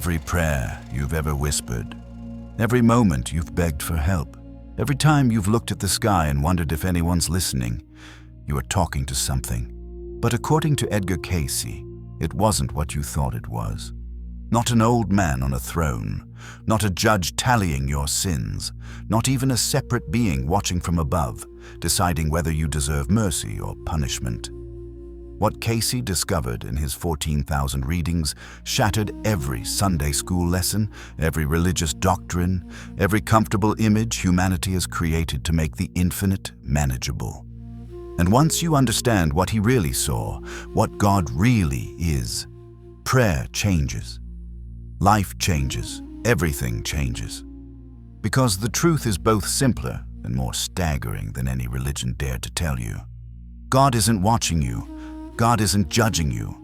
Every prayer you've ever whispered, every moment you've begged for help, every time you've looked at the sky and wondered if anyone's listening, you are talking to something. But according to Edgar Cayce, it wasn't what you thought it was. Not an old man on a throne, not a judge tallying your sins, not even a separate being watching from above, deciding whether you deserve mercy or punishment. What Cayce discovered in his 14,000 readings shattered every Sunday school lesson, every religious doctrine, every comfortable image humanity has created to make the infinite manageable. And once you understand what he really saw, what God really is, prayer changes. Life changes. Everything changes. Because the truth is both simpler and more staggering than any religion dared to tell you. God isn't watching you. God isn't judging you.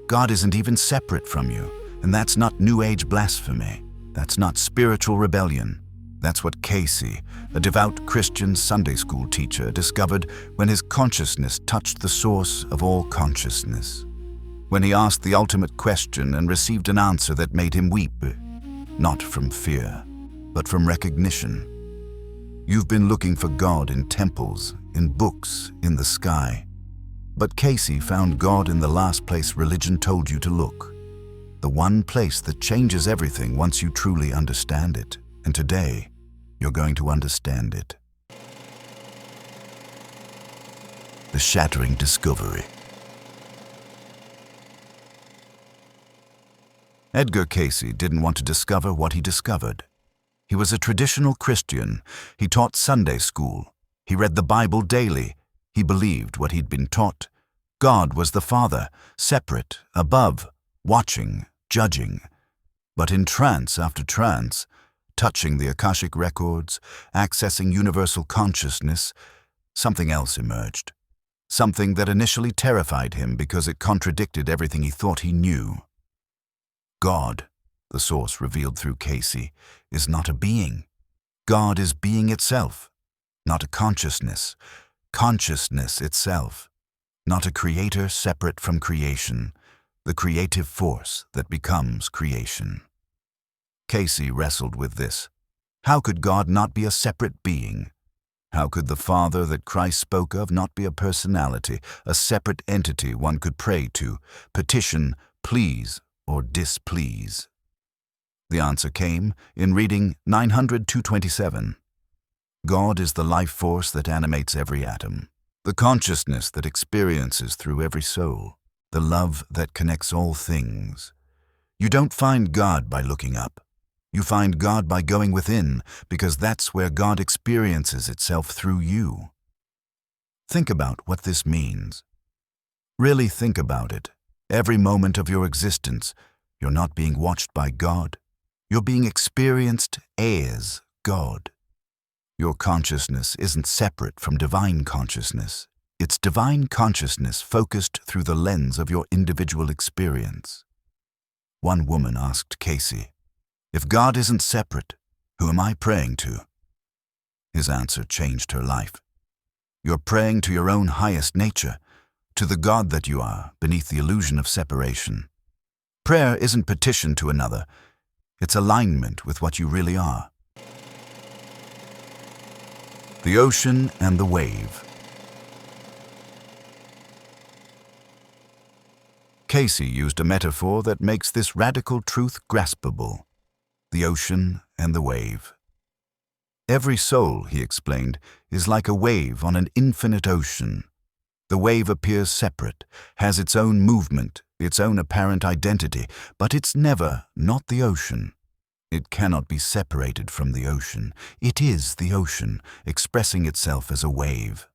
God isn't even separate from you. And that's not New Age blasphemy. That's not spiritual rebellion. That's what Cayce, a devout Christian Sunday school teacher, discovered when his consciousness touched the source of all consciousness. When he asked the ultimate question and received an answer that made him weep, not from fear, but from recognition. You've been looking for God in temples, in books, in the sky. But Cayce found God in the last place religion told you to look. The one place that changes everything once you truly understand it. And today, you're going to understand it. The shattering discovery. Edgar Cayce didn't want to discover what he discovered. He was a traditional Christian. He taught Sunday school. He read the Bible daily. He believed what he'd been taught. God was the Father, separate, above, watching, judging. But in trance after trance, touching the Akashic records, accessing universal consciousness, something else emerged. Something that initially terrified him because it contradicted everything he thought he knew. God, the source revealed through Cayce, is not a being. God is being itself, not a consciousness. Consciousness itself, not a creator separate from creation, the creative force that becomes creation. Cayce wrestled with this. How could God not be a separate being? How could the Father that Christ spoke of not be a personality, a separate entity one could pray to, petition, please, or displease? The answer came in reading 900-227. God is the life force that animates every atom, the consciousness that experiences through every soul, the love that connects all things. You don't find God by looking up. You find God by going within, because that's where God experiences itself through you. Think about what this means. Really think about it. Every moment of your existence, you're not being watched by God. You're being experienced as God. Your consciousness isn't separate from divine consciousness. It's divine consciousness focused through the lens of your individual experience. One woman asked Cayce, "If God isn't separate, who am I praying to?" His answer changed her life. You're praying to your own highest nature, to the God that you are, beneath the illusion of separation. Prayer isn't petition to another. It's alignment with what you really are. The ocean and the wave. Cayce used a metaphor that makes this radical truth graspable. The ocean and the wave. Every soul, he explained, is like a wave on an infinite ocean. The wave appears separate, has its own movement, its own apparent identity, but it's never not the ocean. It cannot be separated from the ocean. It is the ocean, expressing itself as a wave.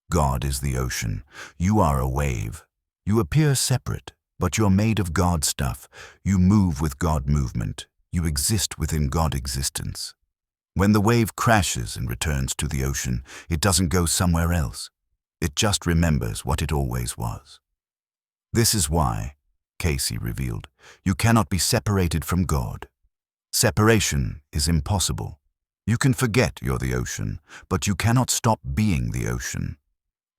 God is the ocean. You are a wave. You appear separate, but you're made of God stuff. You move with God movement. You exist within God existence. When the wave crashes and returns to the ocean, it doesn't go somewhere else. It just remembers what it always was. This is why, Cayce revealed, you cannot be separated from God. Separation is impossible. You can forget you're the ocean, but you cannot stop being the ocean.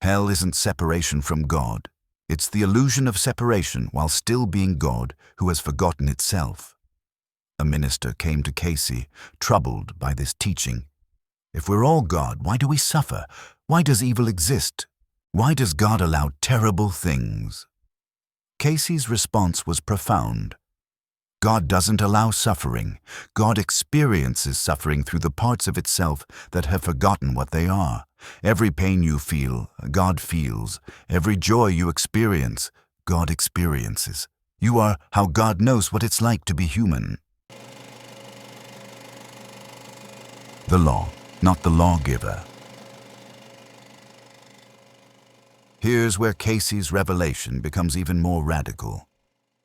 Hell isn't separation from God. It's the illusion of separation while still being God who has forgotten itself. a minister came to Cayce, troubled by this teaching. If we're all God, why do we suffer? Why does evil exist? Why does God allow terrible things? Cayce's response was profound. God doesn't allow suffering. God experiences suffering through the parts of itself that have forgotten what they are. Every pain you feel, God feels. Every joy you experience, God experiences. You are how God knows what it's like to be human. The law, not the lawgiver. Here's where Cayce's revelation becomes even more radical.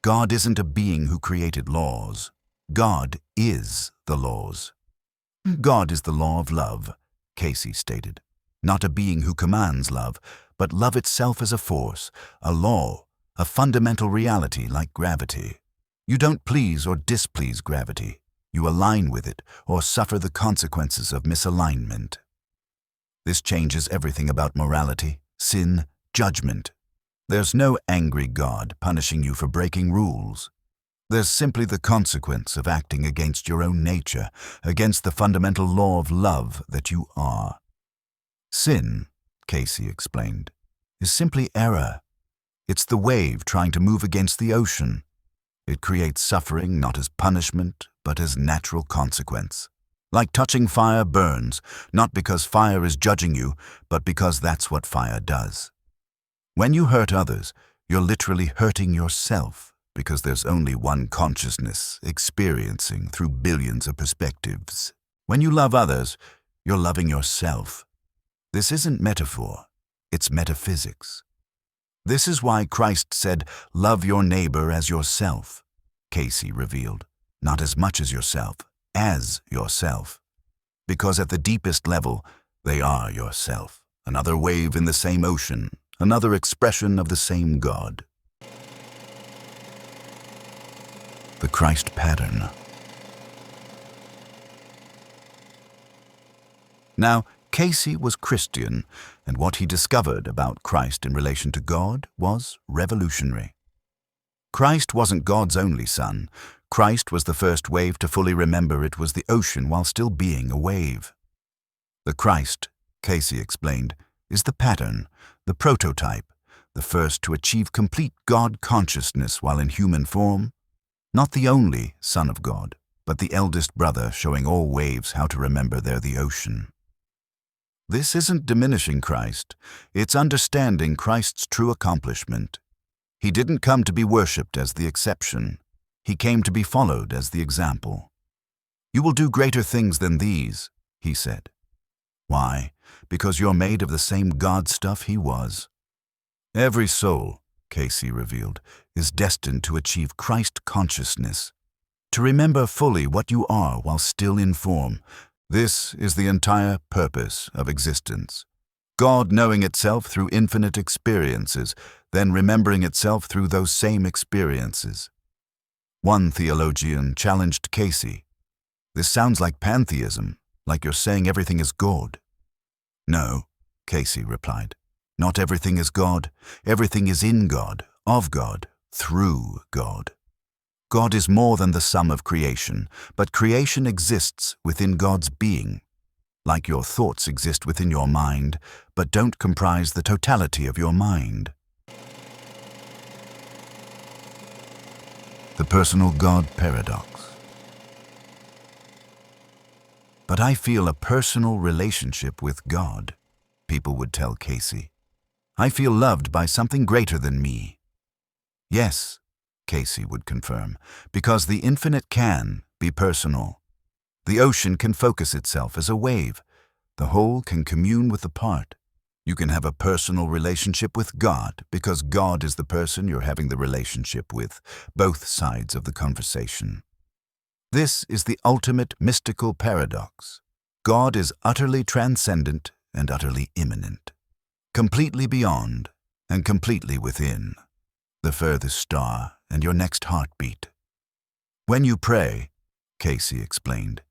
God isn't a being who created laws. God is the laws. God is the law of love, Cayce stated. Not a being who commands love, but love itself as a force, a law, a fundamental reality like gravity. You don't please or displease gravity. You align with it or suffer the consequences of misalignment. This changes everything about morality, sin, judgment. There's no angry God punishing you for breaking rules. There's simply the consequence of acting against your own nature, against the fundamental law of love that you are. Sin, Cayce explained, is simply error. It's the wave trying to move against the ocean. It creates suffering not as punishment, but as natural consequence. Like touching fire burns, not because fire is judging you, but because that's what fire does. When you hurt others, you're literally hurting yourself, because there's only one consciousness experiencing through billions of perspectives. When you love others, you're loving yourself. This isn't metaphor, it's metaphysics. This is why Christ said, "Love your neighbor as yourself," Cayce revealed. Not as much as yourself, as yourself. Because at the deepest level, they are yourself, another wave in the same ocean, another expression of the same God. The Christ pattern. Now, Cayce was Christian, and what he discovered about Christ in relation to God was revolutionary. Christ wasn't God's only son. Christ was the first wave to fully remember it was the ocean while still being a wave. The Christ, Cayce explained, is the pattern, the prototype, the first to achieve complete God consciousness while in human form. Not the only Son of God, but the eldest brother showing all waves how to remember they're the ocean. This isn't diminishing Christ, it's understanding Christ's true accomplishment. He didn't come to be worshipped as the exception. He came to be followed as the example. You will do greater things than these, he said. Why? Because you're made of the same God stuff he was. Every soul, Cayce revealed, is destined to achieve Christ consciousness, to remember fully what you are while still in form. This is the entire purpose of existence. God knowing itself through infinite experiences, then remembering itself through those same experiences. One theologian challenged Cayce. This sounds like pantheism, like you're saying everything is God. No, Cayce replied. Not everything is God. Everything is in God, of God, through God. God is more than the sum of creation, but creation exists within God's being. Like your thoughts exist within your mind, but don't comprise the totality of your mind. The personal God paradox. But I feel a personal relationship with God, people would tell Cayce. I feel loved by something greater than me. Yes, Cayce would confirm, because the infinite can be personal. The ocean can focus itself as a wave. The whole can commune with the part. You can have a personal relationship with God because God is the person you're having the relationship with, both sides of the conversation. This is the ultimate mystical paradox. God is utterly transcendent and utterly immanent, completely beyond and completely within, the furthest star and your next heartbeat. When you pray, Cayce explained,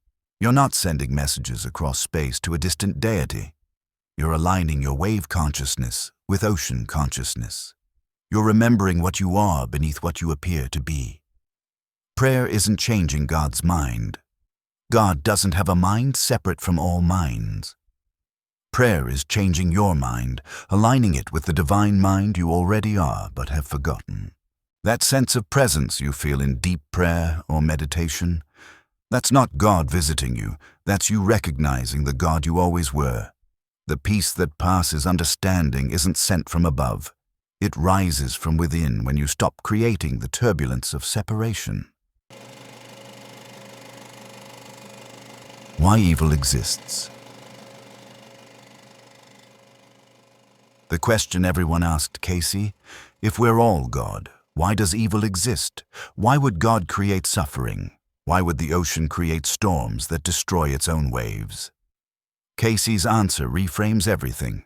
you're not sending messages across space to a distant deity. You're aligning your wave consciousness with ocean consciousness. You're remembering what you are beneath what you appear to be. Prayer isn't changing God's mind. God doesn't have a mind separate from all minds. Prayer is changing your mind, aligning it with the divine mind you already are but have forgotten. That sense of presence you feel in deep prayer or meditation, that's not God visiting you, that's you recognizing the God you always were. The peace that passes understanding isn't sent from above. It rises from within when you stop creating the turbulence of separation. Why evil exists. The question everyone asked Cayce, if we're all God, why does evil exist? Why would God create suffering? Why would the ocean create storms that destroy its own waves? Cayce's answer reframes everything.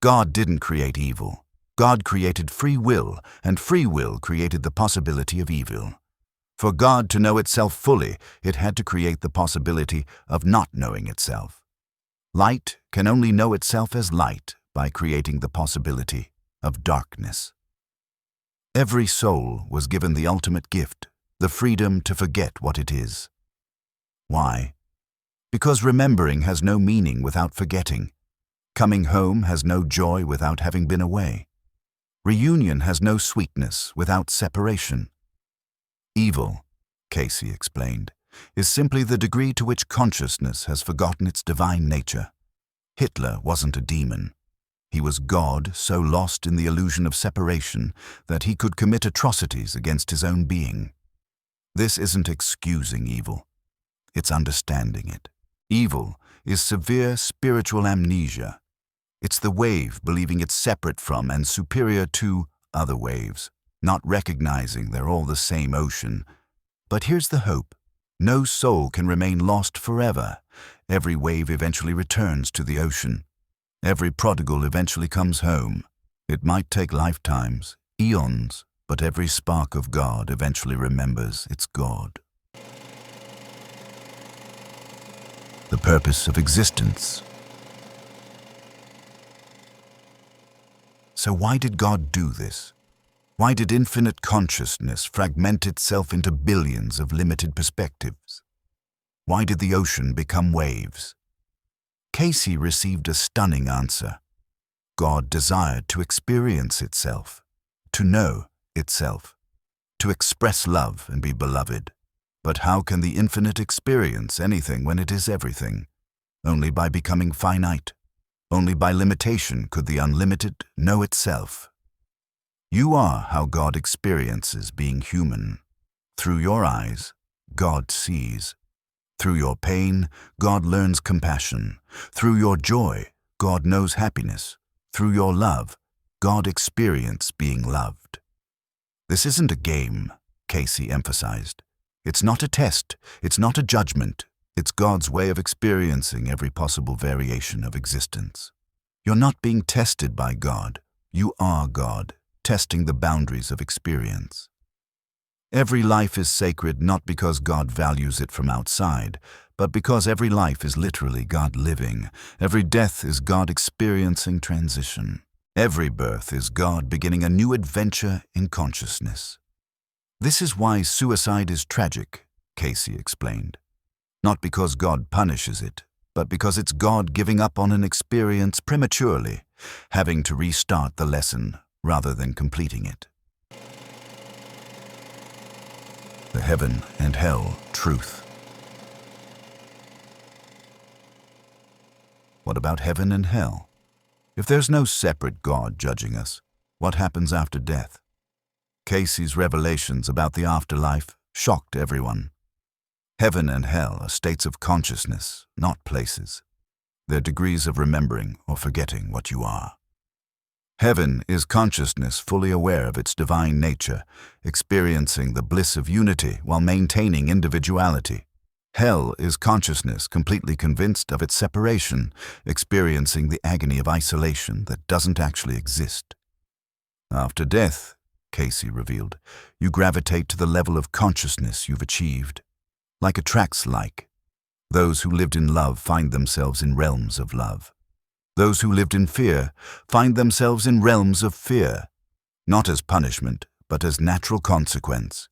God didn't create evil. God created free will, and free will created the possibility of evil. For God to know itself fully, it had to create the possibility of not knowing itself. Light can only know itself as light by creating the possibility of darkness. Every soul was given the ultimate gift, the freedom to forget what it is. Why? Because remembering has no meaning without forgetting. Coming home has no joy without having been away. Reunion has no sweetness without separation. Evil, Cayce explained, is simply the degree to which consciousness has forgotten its divine nature. Hitler wasn't a demon. He was God, so lost in the illusion of separation that he could commit atrocities against his own being. This isn't excusing evil. It's understanding it. Evil is severe spiritual amnesia. It's the wave believing it's separate from and superior to other waves, not recognizing they're all the same ocean. But here's the hope. No soul can remain lost forever. Every wave eventually returns to the ocean. Every prodigal eventually comes home. It might take lifetimes, eons, but every spark of God eventually remembers its God. The purpose of existence. So why did God do this? Why did infinite consciousness fragment itself into billions of limited perspectives? Why did the ocean become waves? Cayce received a stunning answer. God desired to experience itself, to know itself, to express love and be beloved. But how can the infinite experience anything when it is everything? Only by becoming finite. Only by limitation could the unlimited know itself. You are how God experiences being human. Through your eyes, God sees. Through your pain, God learns compassion. Through your joy, God knows happiness. Through your love, God experiences being loved. This isn't a game, Cayce emphasized. It's not a test. It's not a judgment. It's God's way of experiencing every possible variation of existence. You're not being tested by God. You are God, testing the boundaries of experience. Every life is sacred not because God values it from outside, but because every life is literally God living. Every death is God experiencing transition. Every birth is God beginning a new adventure in consciousness. This is why suicide is tragic, Cayce explained. Not because God punishes it, but because it's God giving up on an experience prematurely, having to restart the lesson rather than completing it. The heaven and hell truth. What about heaven and hell? If there's no separate God judging us, what happens after death? Cayce's revelations about the afterlife shocked everyone. Heaven and hell are states of consciousness, not places. They're degrees of remembering or forgetting what you are. Heaven is consciousness fully aware of its divine nature, experiencing the bliss of unity while maintaining individuality. Hell is consciousness completely convinced of its separation, experiencing the agony of isolation that doesn't actually exist. After death, Cayce revealed, you gravitate to the level of consciousness you've achieved. Like attracts like. Those who lived in love find themselves in realms of love. Those who lived in fear find themselves in realms of fear, not as punishment, but as natural consequence.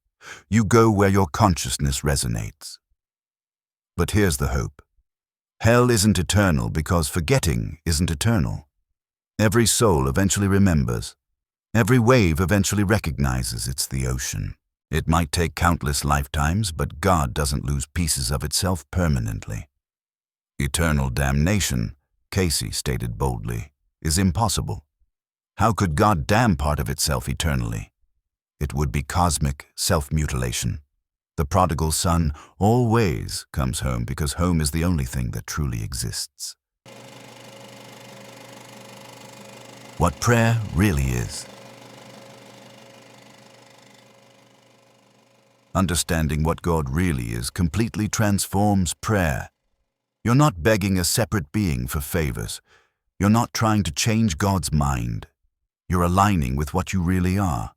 You go where your consciousness resonates. But here's the hope. Hell isn't eternal because forgetting isn't eternal. Every soul eventually remembers. Every wave eventually recognizes it's the ocean. It might take countless lifetimes, but God doesn't lose pieces of itself permanently. Eternal damnation, Cayce stated boldly, is impossible. How could God damn part of itself eternally? It would be cosmic self-mutilation. The prodigal son always comes home because home is the only thing that truly exists. What prayer really is. Understanding what God really is completely transforms prayer. You're not begging a separate being for favors. You're not trying to change God's mind. You're aligning with what you really are.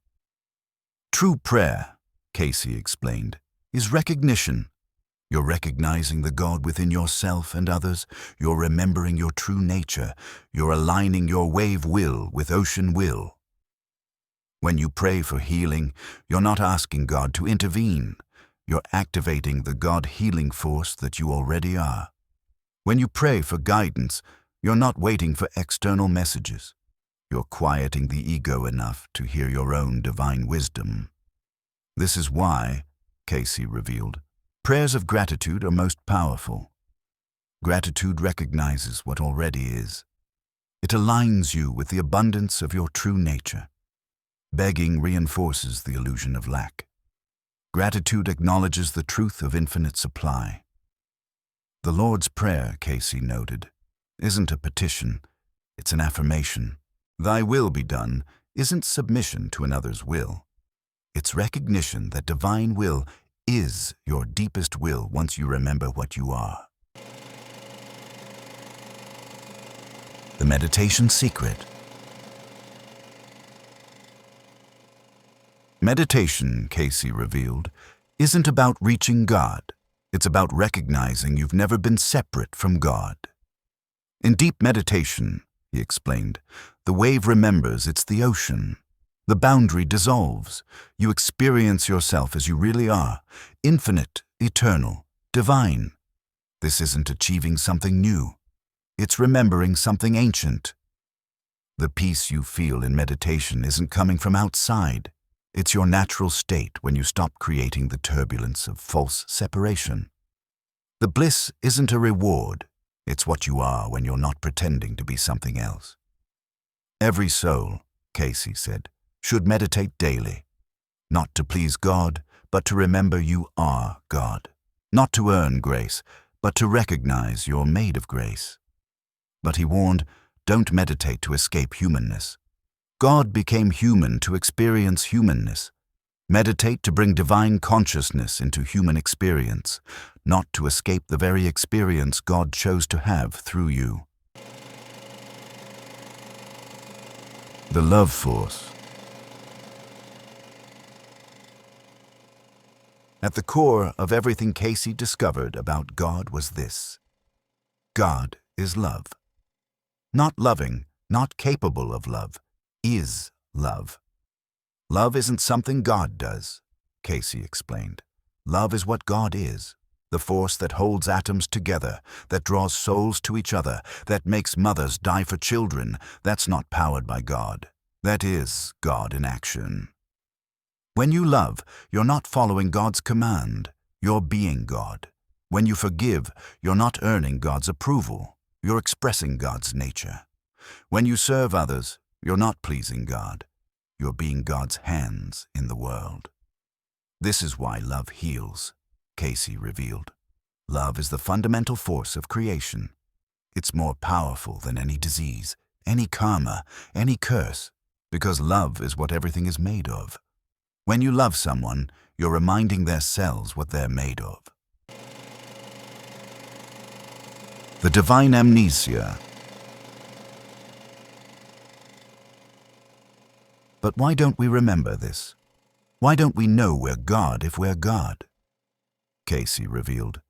True prayer, Cayce explained, is recognition. You're recognizing the God within yourself and others. You're remembering your true nature. You're aligning your wave will with ocean will. When you pray for healing, you're not asking God to intervene. You're activating the God healing force that you already are. When you pray for guidance, you're not waiting for external messages. You're quieting the ego enough to hear your own divine wisdom. This is why, Cayce revealed, prayers of gratitude are most powerful. Gratitude recognizes what already is. It aligns you with the abundance of your true nature. Begging reinforces the illusion of lack. Gratitude acknowledges the truth of infinite supply. The Lord's Prayer, Cayce noted, isn't a petition, it's an affirmation. Thy will be done isn't submission to another's will. It's recognition that divine will is your deepest will once you remember what you are. The meditation secret. Meditation, Cayce revealed, isn't about reaching God. It's about recognizing you've never been separate from God. In deep meditation, he explained, the wave remembers it's the ocean. The boundary dissolves. You experience yourself as you really are, infinite, eternal, divine. This isn't achieving something new. It's remembering something ancient. The peace you feel in meditation isn't coming from outside. It's your natural state when you stop creating the turbulence of false separation. The bliss isn't a reward. It's what you are when you're not pretending to be something else. Every soul, Cayce said, should meditate daily, not to please God, but to remember you are God, not to earn grace, but to recognize you're made of grace. But he warned, don't meditate to escape humanness. God became human to experience humanness. Meditate to bring divine consciousness into human experience, not to escape the very experience God chose to have through you. The love force. At the core of everything Cayce discovered about God was this: God is love. Not loving, not capable of love, is love. Love isn't something God does, Cayce explained. Love is what God is, the force that holds atoms together, that draws souls to each other, that makes mothers die for children. That's not powered by God. That is God in action. When you love, you're not following God's command. You're being God. When you forgive, you're not earning God's approval. You're expressing God's nature. When you serve others, you're not pleasing God. You're being God's hands in the world. This is why love heals, Cayce revealed. Love is the fundamental force of creation. It's more powerful than any disease, any karma, any curse, because love is what everything is made of. When you love someone, you're reminding their cells what they're made of. The divine amnesia. But why don't we remember this? Why don't we know we're God if we're God? Cayce revealed,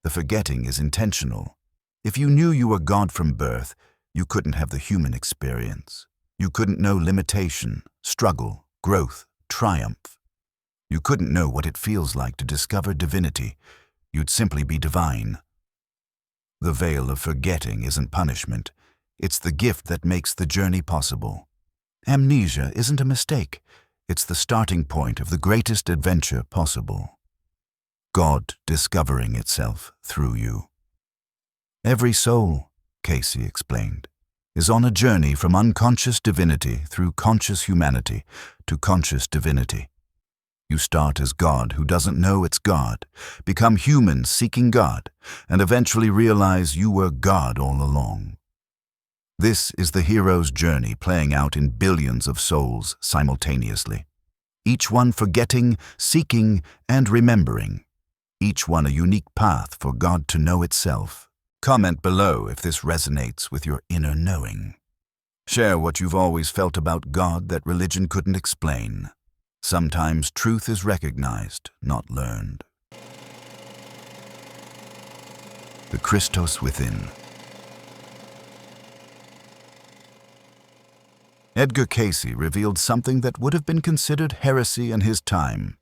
the forgetting is intentional. If you knew you were God from birth, you couldn't have the human experience. You couldn't know limitation, struggle, growth, triumph. You couldn't know what it feels like to discover divinity. You'd simply be divine. The veil of forgetting isn't punishment. It's the gift that makes the journey possible. Amnesia isn't a mistake. It's the starting point of the greatest adventure possible. God discovering itself through you. Every soul, Cayce explained, is on a journey from unconscious divinity through conscious humanity to conscious divinity. You start as God who doesn't know it's God, become human seeking God, and eventually realize you were God all along. This is the hero's journey playing out in billions of souls simultaneously, each one forgetting, seeking, and remembering, each one a unique path for God to know itself. Comment below if this resonates with your inner knowing. Share what you've always felt about God that religion couldn't explain. Sometimes truth is recognized, not learned. The Christos within. Edgar Cayce revealed something that would have been considered heresy in his time.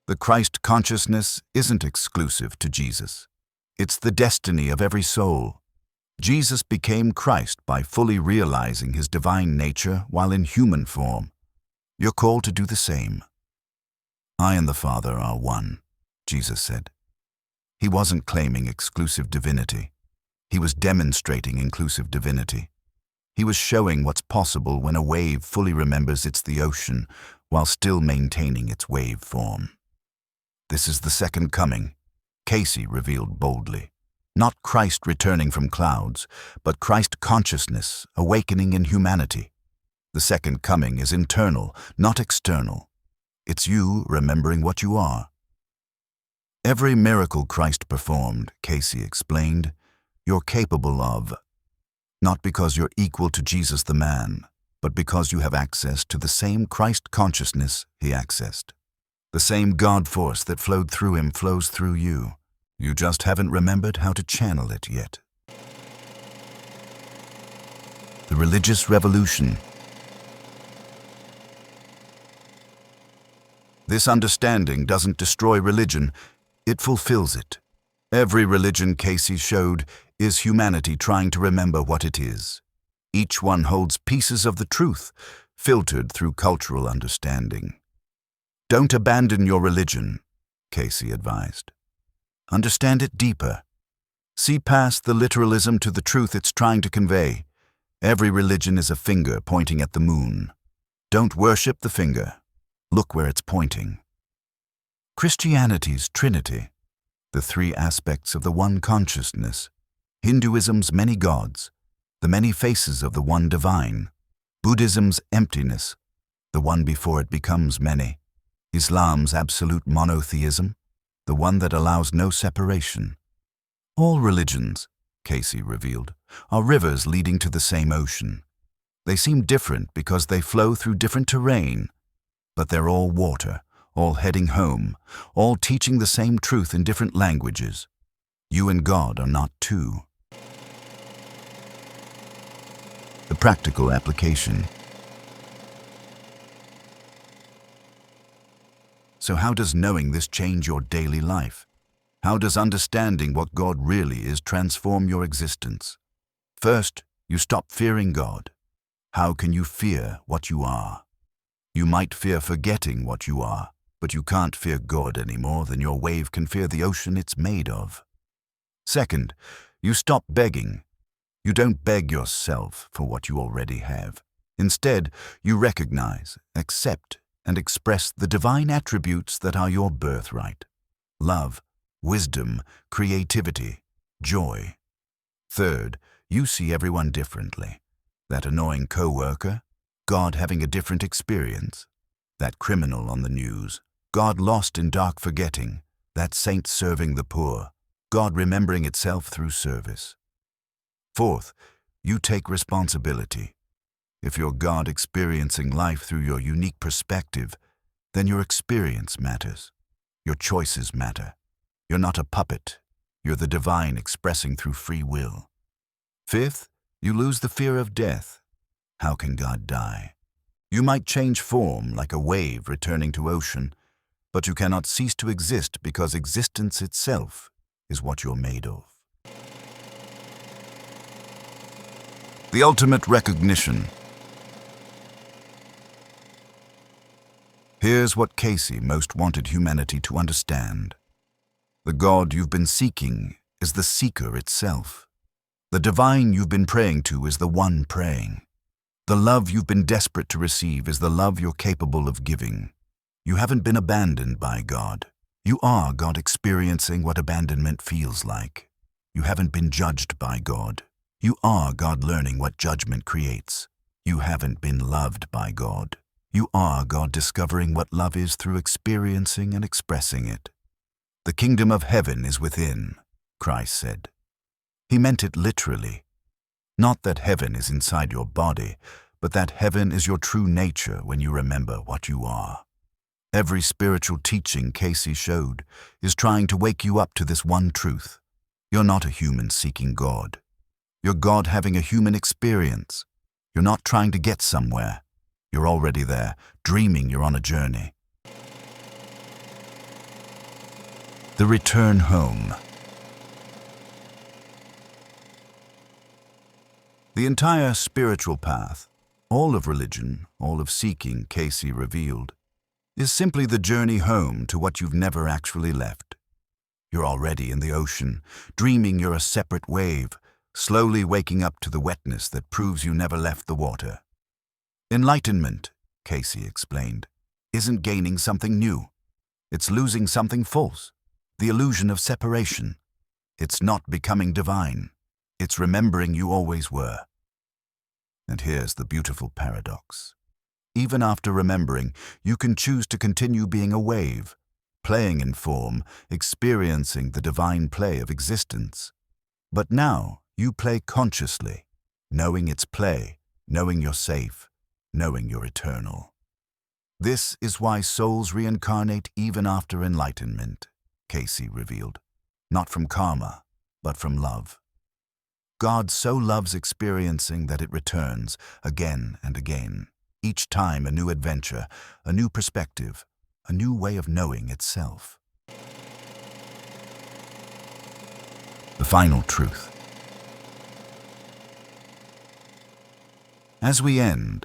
The Christ consciousness isn't exclusive to Jesus. It's the destiny of every soul. Jesus became Christ by fully realizing his divine nature while in human form. You're called to do the same. I and the Father are one, Jesus said. He wasn't claiming exclusive divinity. He was demonstrating inclusive divinity. He was showing what's possible when a wave fully remembers it's the ocean while still maintaining its wave form. This is the second coming, Cayce revealed boldly. Not Christ returning from clouds, but Christ consciousness awakening in humanity. The second coming is internal, not external. It's you remembering what you are. Every miracle Christ performed, Cayce explained, you're capable of, not because you're equal to Jesus the man, but because you have access to the same Christ consciousness he accessed. The same God force that flowed through him flows through you. You just haven't remembered how to channel it yet. The religious revolution. This understanding doesn't destroy religion, it fulfills it. Every religion Cayce showed is humanity trying to remember what it is. Each one holds pieces of the truth, filtered through cultural understanding. Don't abandon your religion, Cayce advised. Understand it deeper. See past the literalism to the truth it's trying to convey. Every religion is a finger pointing at the moon. Don't worship the finger. Look where it's pointing. Christianity's Trinity, the three aspects of the one consciousness. Hinduism's many gods, the many faces of the one divine. Buddhism's emptiness, the one before it becomes many. Islam's absolute monotheism, the one that allows no separation. All religions, Cayce revealed, are rivers leading to the same ocean. They seem different because they flow through different terrain, but they're all water, all heading home, all teaching the same truth in different languages. You and God are not two. The practical application. So how does knowing this change your daily life? How does understanding what God really is transform your existence? First, you stop fearing God. How can you fear what you are? You might fear forgetting what you are, but you can't fear God any more than your wave can fear the ocean it's made of. Second, you stop begging. You don't beg yourself for what you already have. Instead, you recognize, accept, and express the divine attributes that are your birthright. Love, wisdom, creativity, joy. Third, you see everyone differently. That annoying coworker, God having a different experience. That criminal on the news, God lost in dark forgetting. That saint serving the poor, God remembering itself through service. Fourth, you take responsibility. If you're God experiencing life through your unique perspective, then your experience matters. Your choices matter. You're not a puppet. You're the divine expressing through free will. Fifth, you lose the fear of death. How can God die? You might change form like a wave returning to ocean, but you cannot cease to exist because existence itself is what you're made of. The ultimate recognition. Here's what Cayce most wanted humanity to understand. The God you've been seeking is the seeker itself. The divine you've been praying to is the one praying. The love you've been desperate to receive is the love you're capable of giving. You haven't been abandoned by God. You are God experiencing what abandonment feels like. You haven't been judged by God. You are God learning what judgment creates. You haven't been loved by God. You are God discovering what love is through experiencing and expressing it. The kingdom of heaven is within, Christ said. He meant it literally. Not that heaven is inside your body, but that heaven is your true nature when you remember what you are. Every spiritual teaching Cayce showed is trying to wake you up to this one truth. You're not a human seeking God. You're God having a human experience. You're not trying to get somewhere. You're already there, dreaming you're on a journey. The return home. The entire spiritual path, all of religion, all of seeking, Cayce revealed, is simply the journey home to what you've never actually left. You're already in the ocean, dreaming you're a separate wave, slowly waking up to the wetness that proves you never left the water. Enlightenment, Cayce explained, isn't gaining something new. It's losing something false, the illusion of separation. It's not becoming divine. It's remembering you always were. And here's the beautiful paradox. Even after remembering, you can choose to continue being a wave, playing in form, experiencing the divine play of existence. But now you play consciously, knowing it's play, knowing you're safe, knowing you're eternal. This is why souls reincarnate even after enlightenment, Cayce revealed. Not from karma, but from love. God so loves experiencing that it returns again and again, each time a new adventure, a new perspective, a new way of knowing itself. The final truth. As we end,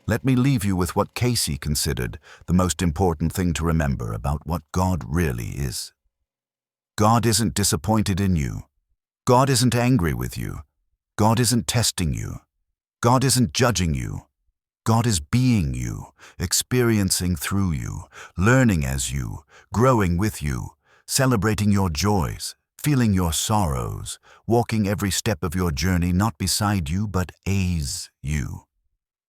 let me leave you with what Cayce considered the most important thing to remember about what God really is. God isn't disappointed in you. God isn't angry with you. God isn't testing you. God isn't judging you. God is being you, experiencing through you, learning as you, growing with you, celebrating your joys, feeling your sorrows, walking every step of your journey not beside you but as you.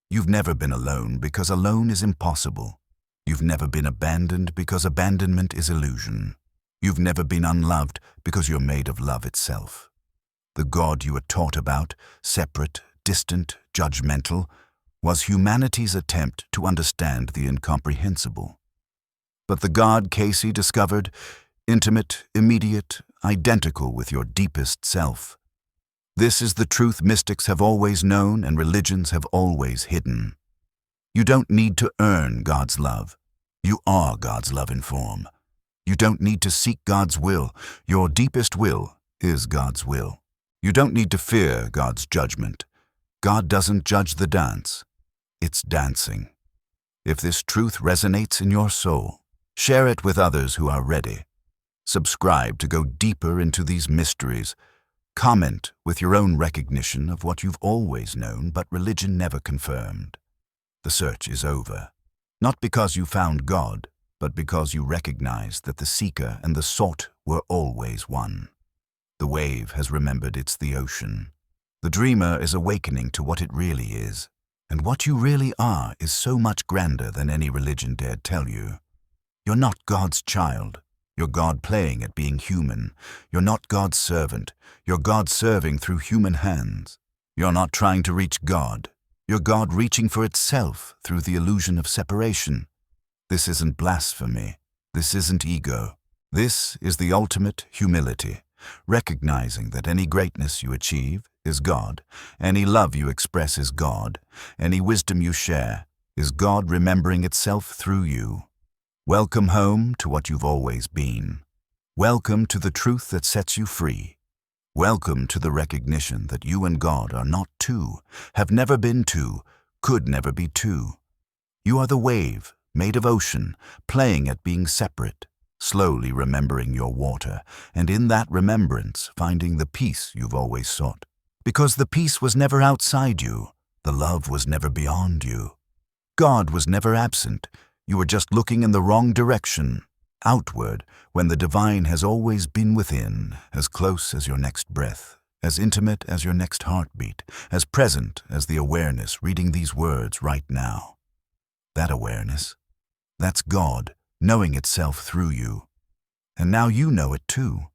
You've never been alone because alone is impossible. You've never been abandoned because abandonment is illusion. You've never been unloved because you're made of love itself. The God you were taught about, separate, distant, judgmental, was humanity's attempt to understand the incomprehensible. But the God Cayce discovered, intimate, immediate, identical with your deepest self. This is the truth mystics have always known and religions have always hidden. You don't need to earn God's love. You are God's love in form. You don't need to seek God's will. Your deepest will is God's will. You don't need to fear God's judgment. God doesn't judge the dance. It's dancing. If this truth resonates in your soul, share it with others who are ready. Subscribe to go deeper into these mysteries. Comment with your own recognition of what you've always known but religion never confirmed. The search is over. Not because you found God, but because you recognize that the seeker and the sought were always one. The wave has remembered it's the ocean. The dreamer is awakening to what it really is. And what you really are is so much grander than any religion dared tell you. You're not God's child. You're God playing at being human. You're not God's servant. You're God serving through human hands. You're not trying to reach God. You're God reaching for itself through the illusion of separation. This isn't blasphemy. This isn't ego. This is the ultimate humility, recognizing that any greatness you achieve is God, any love you express is God, any wisdom you share is God remembering itself through you. Welcome home to what you've always been. Welcome to the truth that sets you free. Welcome to the recognition that you and God are not two, have never been two, could never be two. You are the wave, made of ocean, playing at being separate, slowly remembering your water, and in that remembrance finding the peace you've always sought. Because the peace was never outside you, the love was never beyond you. God was never absent, you were just looking in the wrong direction, outward, when the divine has always been within, as close as your next breath, as intimate as your next heartbeat, as present as the awareness reading these words right now. That awareness, that's God, knowing itself through you. And now you know it too.